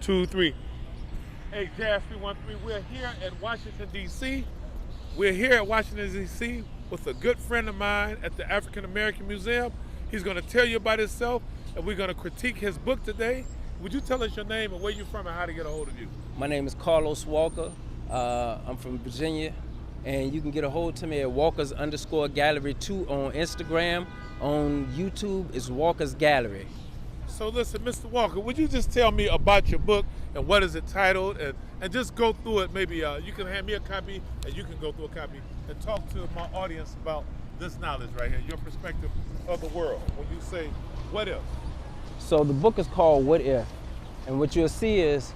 2, 3. Hey, Jazz 313. We're here at Washington, D.C. We're here at Washington, D.C. with a good friend of mine at the African American Museum. He's going to tell you about himself, and we're going to critique his book today. Would you tell us your name and where you're from and how to get a hold of you? My name is Carlos Walker. I'm from Virginia, and you can get a hold to me at Walkers_Gallery2 on Instagram. On YouTube, it's Walker's Gallery. So listen, Mr. Walker, would you just tell me about your book and what is it titled, and just go through it. Maybe you can hand me a copy and you can go through a copy and talk to my audience about this knowledge right here, your perspective of the world. When you say, what if? So the book is called What If? And what you'll see is,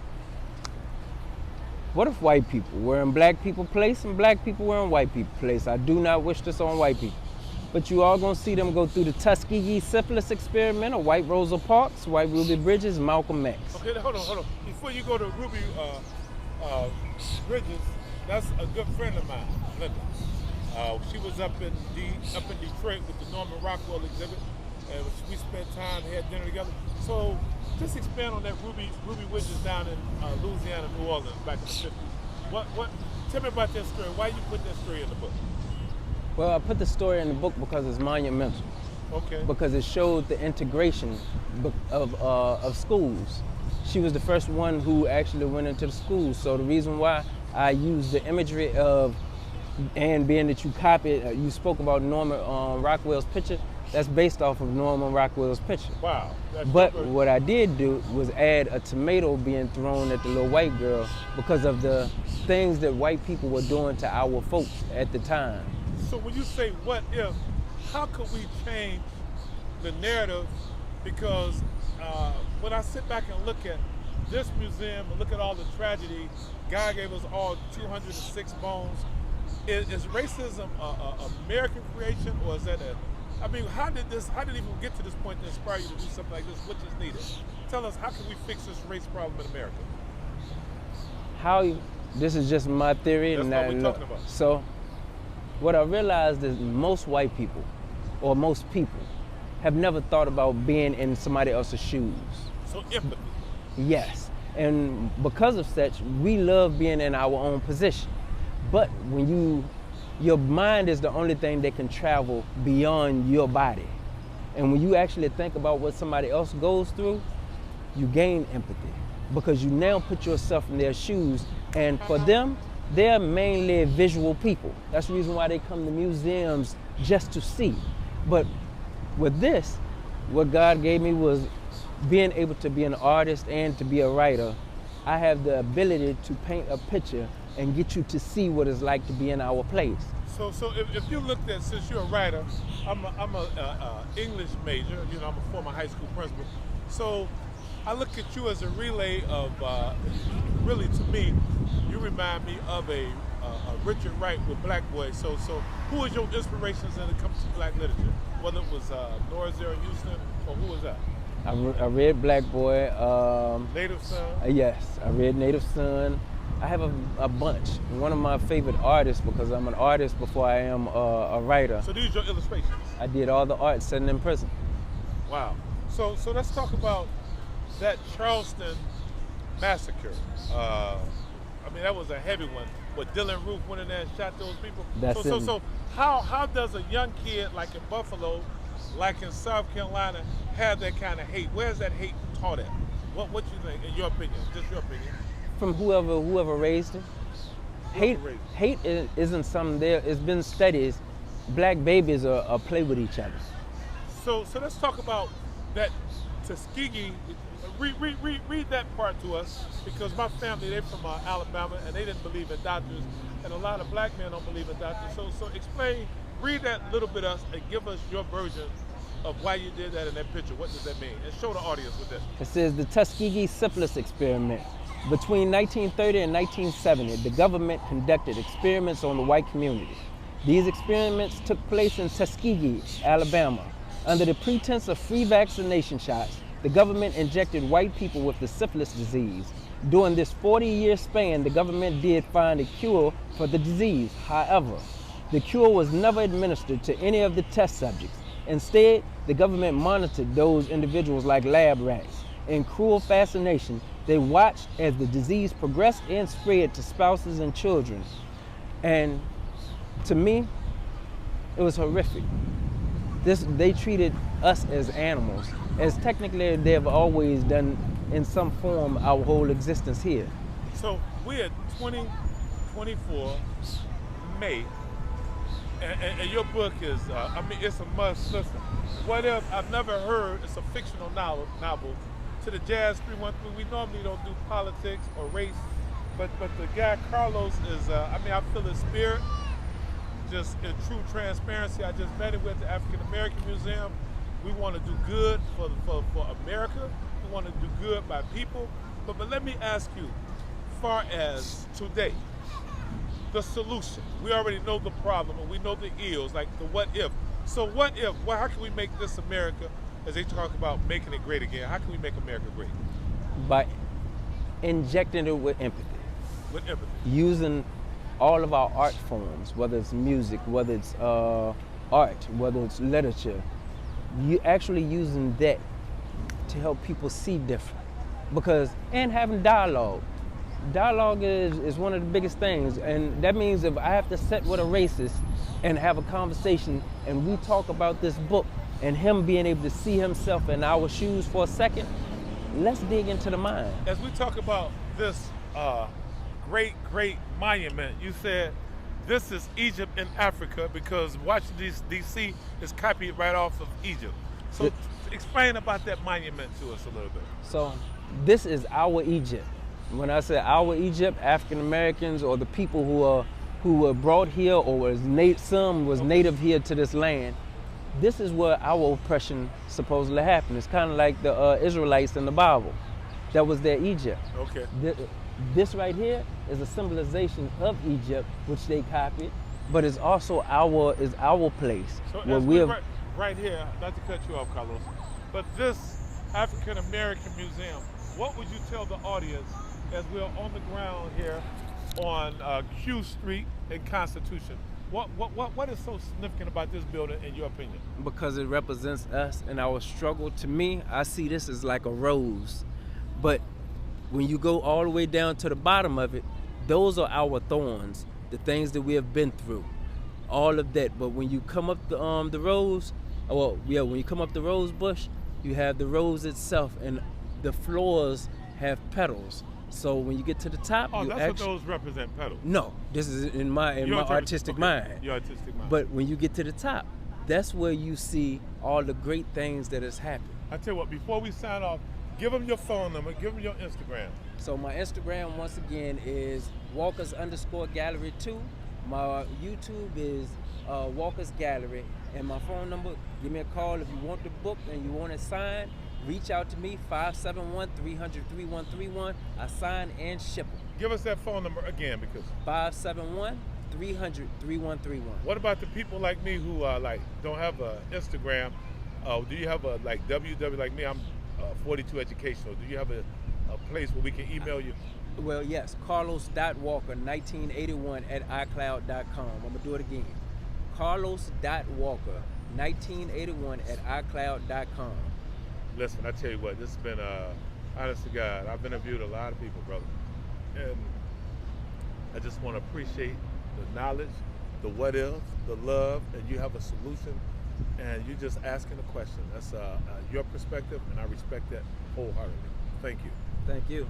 what if white people were in black people place and black people were in white people place? I do not wish this on white people. But you are going to see them go through the Tuskegee syphilis experiment, or White Rosa Parks, White Ruby Bridges, Malcolm X. Okay, hold on. Before you go to Ruby Bridges, that's a good friend of mine, Linda. She was up in Detroit with the Norman Rockwell exhibit, and we spent time, had dinner together. So just expand on that Ruby Bridges down in Louisiana, New Orleans, back in the 50s. What? Tell me about that story. Why you put that story in the book? Well, I put the story in the book because it's monumental. Okay. Because it showed the integration of schools. She was the first one who actually went into the schools. So the reason why I used the imagery of, and being that you copied, you spoke about Norman Rockwell's picture, that's based off of Norman Rockwell's picture. Wow. But what I did do was add a tomato being thrown at the little white girl because of the things that white people were doing to our folks at the time. So when you say what if, how could we change the narrative? Because when I sit back and look at this museum and look at all the tragedy, God gave us all 206 bones. Is racism a American creation, or is that how did it even get to this point to inspire you to do something like this? Which is needed? Tell us, how can we fix this race problem in America? This is just my theory. That's what we're talking about. So what I realized is most white people, or most people, have never thought about being in somebody else's shoes. So empathy. Yes, and because of such, we love being in our own position. But when your mind is the only thing that can travel beyond your body. And when you actually think about what somebody else goes through, you gain empathy, because you now put yourself in their shoes. And for them, they're mainly visual people. That's the reason why they come to museums, just to see. But with this, what God gave me was being able to be an artist and to be a writer. I have the ability to paint a picture and get you to see what it's like to be in our place. So if you looked at, since you're a writer, I'm a English major, I'm a former high school principal. So I look at you as a relay of, really to me, you remind me of a Richard Wright with Black Boys. So who was your inspirations when it comes to black literature? Whether it was Nora Zara Houston, or who was that? I read Black Boy. Native Son? Yes, I read Native Son. I have a bunch. One of my favorite artists, because I'm an artist before I am a writer. So these are your illustrations? I did all the art sitting in prison. Wow. So let's talk about that Charleston massacre. That was a heavy one. But Dylan Roof went in there and shot those people. So how does a young kid like in Buffalo, like in South Carolina, have that kind of hate? Where's that hate taught at? What you think, in your opinion? Just your opinion. From whoever raised him. Hate isn't something there. It's been studied. Black babies are play with each other. So let's talk about that Tuskegee. Read that part to us, because my family, they're from Alabama, and they didn't believe in doctors, and a lot of black men don't believe in doctors. So explain, read that little bit us, and give us your version of why you did that in that picture. What does that mean? And show the audience with this. It says the Tuskegee syphilis experiment. Between 1930 and 1970, the government conducted experiments on the white community. These experiments took place in Tuskegee, Alabama. Under the pretense of free vaccination shots, the government injected white people with the syphilis disease. During this 40-year span, the government did find a cure for the disease. However, the cure was never administered to any of the test subjects. Instead, the government monitored those individuals like lab rats. In cruel fascination, They watched as the disease progressed and spread to spouses and children. And to me, it was horrific. They treated us as animals, as technically they've always done in some form our whole existence here. So we're at 2024 May, and your book is, it's a must listen. What If, I've never heard, it's a fictional novel. To the Jazz 313, we normally don't do politics or race, but the guy Carlos is, I feel his spirit, just in true transparency. I just met him with the African American Museum. We want to do good for America. We want to do good by people. But let me ask you, far as today, the solution. We already know the problem and we know the ills, like the what if. So what if, how can we make this America, as they talk about making it great again, how can we make America great? By injecting it with empathy. With empathy. Using all of our art forms, whether it's music, whether it's art, whether it's literature, you actually using that to help people see different. And having dialogue. Dialogue is one of the biggest things, and that means if I have to sit with a racist and have a conversation and we talk about this book and him being able to see himself in our shoes for a second, let's dig into the mind. As we talk about this great monument, you said this is Egypt in Africa because Washington D.C. is copied right off of Egypt. So explain about that monument to us a little bit. So this is our Egypt. When I say our Egypt, African Americans or the people who were brought here or some was native here to this land, this is where our oppression supposedly happened. It's kind of like the Israelites in the Bible. That was their Egypt. Okay. This right here is a symbolization of Egypt, which they copied, but it's also our place. So where we right here, not to cut you off, Carlos, but this African American Museum, what would you tell the audience as we're on the ground here on Q Street in Constitution? What is so significant about this building, in your opinion? Because it represents us and our struggle. To me, I see this as like a rose, but when you go all the way down to the bottom of it, those are our thorns, the things that we have been through, all of that. But when you come up the rose, when you come up the rose bush, you have the rose itself, and the floors have petals. So when you get to the top, what those represent, petals? No, this is in my artistic mind. Your artistic mind. But when you get to the top, that's where you see all the great things that has happened. I tell you what, before we sign off, give them your phone number, give them your Instagram. So my Instagram, once again, is Walkers_Gallery 2. My YouTube is Walkers Gallery. And my phone number, give me a call if you want the book and you want it signed. Reach out to me, 571-300-3131. I sign and ship them. Give us that phone number again, because 571-300-3131. What about the people like me who don't have an Instagram? Do you have a WW like me? I'm 42 educational. Do you have a place where we can email you? Well, yes, carlos.walker1981@icloud.com. I'm gonna do it again. carlos.walker1981@icloud.com. Listen, I tell you what, this has been, honest to God, I've interviewed a lot of people, brother. And I just want to appreciate the knowledge, the what if, the love, and you have a solution, and you're just asking a question. That's your perspective, and I respect that wholeheartedly. Thank you. Thank you.